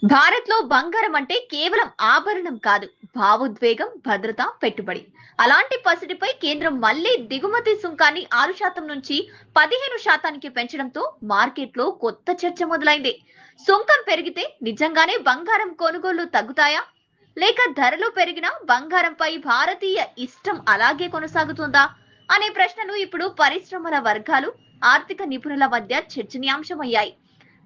భారత్ లో బంగారం అంటే కేవలం ఆభరణం కాదు, భావోద్వేగం, భద్రత, పెట్టుబడి. అలాంటి పసిడిపై కేంద్రం మళ్లీ దిగుమతి సుంకాన్ని 6% నుంచి 15% పెంచడంతో మార్కెట్లో కొత్త చర్చ మొదలైంది. సుంకం పెరిగితే నిజంగానే బంగారం కొనుగోళ్లు తగ్గుతాయా, లేక ధరలు పెరిగినా బంగారంపై భారతీయ ఇష్టం అలాగే కొనసాగుతుందా అనే ప్రశ్నలు ఇప్పుడు పరిశ్రమల వర్గాలు, ఆర్థిక నిపుణుల మధ్య చర్చనీయాంశమయ్యాయి.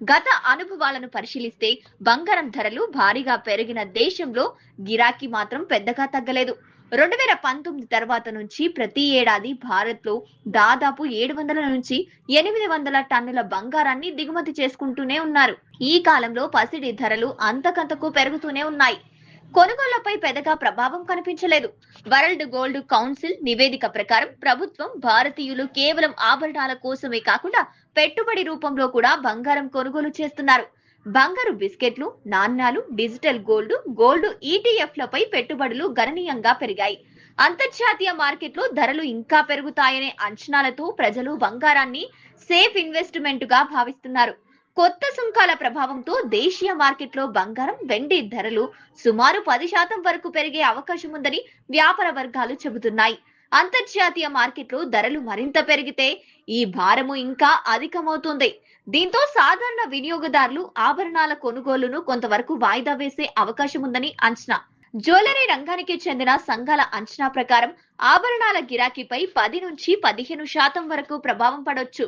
గత అనుభవాలను పరిశీలిస్తే బంగారం ధరలు భారీగా పెరిగిన దేశంలో గిరాకీ మాత్రం పెద్దగా తగ్గలేదు. 2019 తర్వాత నుంచి ప్రతి ఏడాది భారత్ లో దాదాపు 700 నుంచి 800 టన్నుల బంగారాన్ని దిగుమతి చేసుకుంటూనే ఉన్నారు. ఈ కాలంలో పసిడి ధరలు అంతకంతకు పెరుగుతూనే ఉన్నాయి. కొనుగోళ్లపై పెద్దగా ప్రభావం కనిపించలేదు. వరల్డ్ గోల్డ్ కౌన్సిల్ నివేదిక ప్రకారం ప్రభుత్వం భారతీయులు కేవలం ఆభరణాల కోసమే కాకుండా పెట్టుబడి రూపంలో కూడా బంగారం కొనుగోలు చేస్తున్నారు. బంగారు బిస్కెట్లు, నాణ్యాలు, డిజిటల్ గోల్డ్ ఈటీఎఫ్లపై పెట్టుబడులు గణనీయంగా పెరిగాయి. అంతర్జాతీయ మార్కెట్లో ధరలు ఇంకా పెరుగుతాయనే అంచనాలతో ప్రజలు బంగారాన్ని సేఫ్ ఇన్వెస్ట్మెంట్ గా భావిస్తున్నారు. కొత్త సుంకాల ప్రభావంతో దేశీయ మార్కెట్లో బంగారం, వెండి ధరలు సుమారు 10% వరకు పెరిగే అవకాశం ఉందని వ్యాపార వర్గాలు చెబుతున్నాయి. అంతర్జాతీయ మార్కెట్లో ధరలు మరింత పెరిగితే ఈ భారము ఇంకా అధికమవుతుంది. దీంతో సాధారణ వినియోగదారులు ఆభరణాల కొనుగోలును కొంతవరకు వాయిదా వేసే అవకాశం ఉందని అంచనా. జ్యువెలరీ రంగానికి చెందిన సంఘాల అంచనా ప్రకారం ఆభరణాల గిరాకీపై 10 నుంచి 15% వరకు ప్రభావం పడొచ్చు.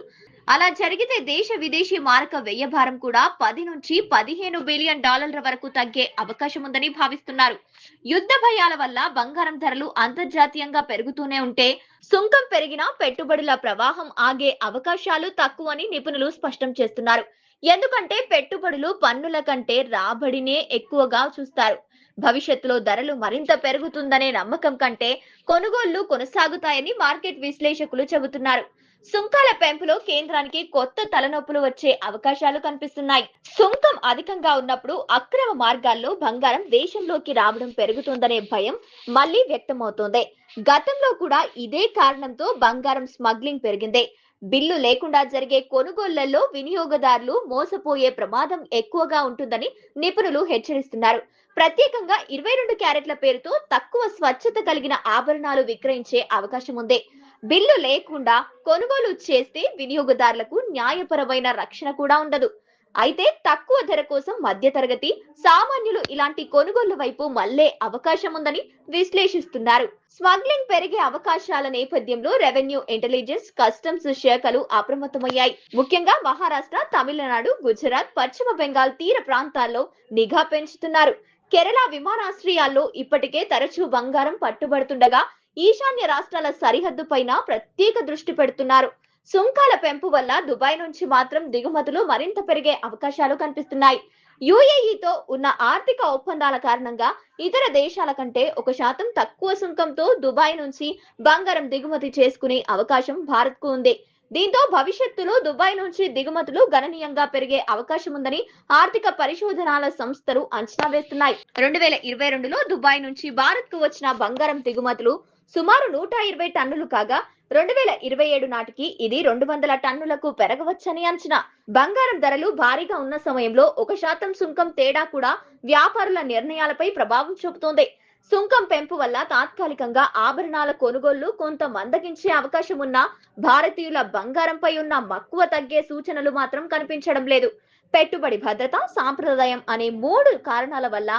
అలా జరిగితే దేశ విదేశీ మారక వ్యయభారం కూడా 10 నుంచి 15 బిలియన్ డాలర్ల వరకు తగ్గే అవకాశం ఉందని భావిస్తున్నారు. యుద్ధ భయాల వల్ల బంగారం ధరలు అంతర్జాతీయంగా పెరుగుతూనే ఉంటే సుంకం పెరిగినా పెట్టుబడుల ప్రవాహం ఆగే అవకాశాలు తక్కువని నిపుణులు స్పష్టం చేస్తున్నారు. ఎందుకంటే పెట్టుబడులు పన్నుల కంటే రాబడినే ఎక్కువగా చూస్తారు. భవిష్యత్తులో ధరలు మరింత పెరుగుతుందనే నమ్మకం కంటే కొనుగోళ్లు కొనసాగుతాయని మార్కెట్ విశ్లేషకులు చెబుతున్నారు. సుంకాల పెంపులో కేంద్రానికి కొత్త తలనొప్పులు వచ్చే అవకాశాలు కనిపిస్తున్నాయి. సుంకం అధికంగా ఉన్నప్పుడు అక్రమ మార్గాల్లో బంగారం దేశంలోకి రావడం పెరుగుతుందనే భయం మళ్లీ వ్యక్తమవుతోంది. గతంలో కూడా ఇదే కారణంతో బంగారం స్మగ్లింగ్ పెరిగింది. బిల్లు లేకుండా జరిగే కొనుగోళ్లలో వినియోగదారులు మోసపోయే ప్రమాదం ఎక్కువగా ఉంటుందని నిపుణులు హెచ్చరిస్తున్నారు. ప్రత్యేకంగా 22 క్యారెట్ల పేరుతో తక్కువ స్వచ్ఛత కలిగిన ఆభరణాలు విక్రయించే అవకాశం ఉంది. బిల్లు లేకుండా కొనుగోలు చేస్తే వినియోగదారులకు న్యాయపరమైన రక్షణ కూడా ఉండదు. అయితే తక్కువ ధర కోసం మధ్యతరగతి సామాన్యులు ఇలాంటి కొనుగోళ్ల వైపు మళ్లే అవకాశం ఉందని విశ్లేషిస్తున్నారు. స్మగ్లింగ్ పెరిగే అవకాశాల నేపథ్యంలో రెవెన్యూ ఇంటెలిజెన్స్, కస్టమ్స్ శాఖలు అప్రమత్తమయ్యాయి. ముఖ్యంగా మహారాష్ట్ర, తమిళనాడు, గుజరాత్, పశ్చిమ బెంగాల్ తీర ప్రాంతాల్లో నిఘా పెంచుతున్నారు. కేరళ విమానాశ్రయాల్లో ఇప్పటికే తరచూ బంగారం పట్టుబడుతుండగా ఈశాన్య రాష్ట్రాల సరిహద్దు పైన ప్రత్యేక దృష్టి పెడుతున్నారు. సుంకాల పెంపు వల్ల దుబాయ్ నుంచి మాత్రం దిగుమతులు మరింత పెరిగే అవకాశాలు కనిపిస్తున్నాయి. యుఏఈతో ఉన్న ఆర్థిక ఒప్పందాల కారణంగా ఇతర దేశాల కంటే 1% తక్కువ సుంకంతో దుబాయ్ నుంచి బంగారం దిగుమతి చేసుకునే అవకాశం భారత్ కు ఉంది. దీంతో భవిష్యత్తులో దుబాయ్ నుంచి దిగుమతులు గణనీయంగా పెరిగే అవకాశం ఉందని ఆర్థిక పరిశోధనాల సంస్థలు అంచనా వేస్తున్నాయి. 2022లో దుబాయ్ నుంచి భారత్ కు వచ్చిన బంగారం దిగుమతులు సుమారు 120 టన్నులు కాగా 2027 నాటికి ఇది 200 టన్నులకు పెరగవచ్చని అంచనా. బంగారం ధరలు భారీగా ఉన్న సమయంలో 1% సుంకం తేడా కూడా వ్యాపారుల నిర్ణయాలపై ప్రభావం చూపుతోంది. సుంకం పెంపు వల్ల తాత్కాలికంగా ఆభరణాల కొనుగోళ్లు కొంత మందగించే అవకాశం ఉన్నా భారతీయుల బంగారంపై ఉన్న మక్కువ తగ్గే సూచనలు మాత్రం కనిపించడం లేదు. పెట్టుబడి భద్రత, సాంప్రదాయం అనే 3 కారణాల వల్ల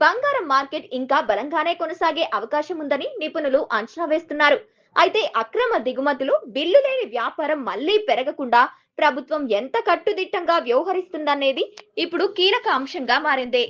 బంగారం మార్కెట్ ఇంకా బలంగానే కొనసాగే అవకాశం ఉందని నిపుణులు అంచనా వేస్తున్నారు. అయితే అక్రమ దిగుమతులు, బిల్లు లేని వ్యాపారం మళ్లీ పెరగకుండా ప్రభుత్వం ఎంత కట్టుదిట్టంగా వ్యవహరిస్తుందనేది ఇప్పుడు కీలక అంశంగా మారింది.